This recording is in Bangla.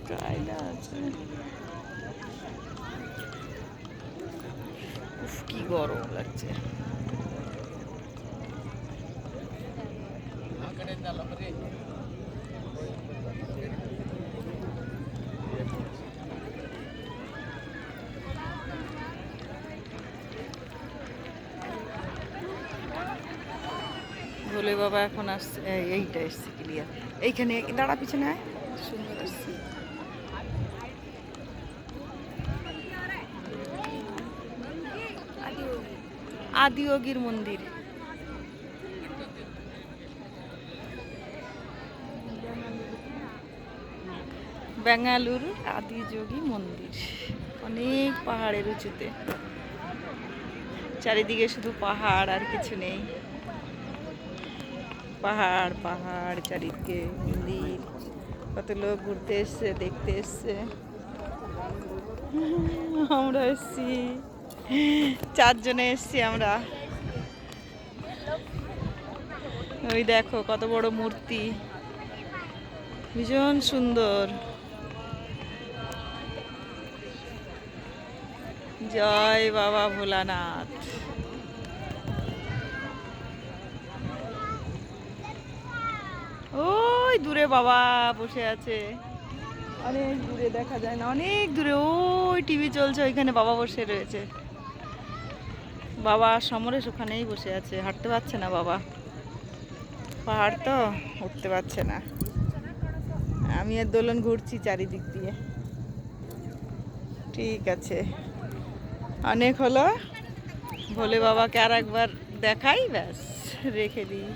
কায়লা আছে। উফ, কি গরম লাগছে। ভোলে বাবা এখন আসছে, এইটা এসছে ক্লিয়ার। এইখানে দাঁড়া, পিছনে আয়, সুন্দর আসছে। আদিয়োগীর মন্দির, বেঙ্গালুরু আদিযোগী মন্দির। অনেক পাহাড়ের উঁচুতে, চারিদিকে শুধু পাহাড় আর কিছু নেই। পাহাড় পাহাড় চারিদিকে মন্দির। কত লোক ঘুরতে এসছে, দেখতে এসছে। আমরা এসছি, 4 জনে এসছি আমরা। ওই দেখো কত বড় মূর্তি, ভীষণ সুন্দর। জয় বাবা ভোলানাথ। ওই দূরে বাবা বসে আছে, অনেক দূরে দেখা যায় না, অনেক দূরে। ওই টিভি চলছে, ওইখানে বাবা বসে রয়েছে। বাবা সমরেশ ওখানেই বসে আছে, হাঁটতে পারছে না বাবা, পাহাড় তো উঠতে পারছে না। আমি আর দোলন ঘুরছি চারিদিক দিয়ে। ঠিক আছে, অনেক হলো। ভোলে বাবাকে আর একবার দেখাই, ব্যাস রেখে দিই।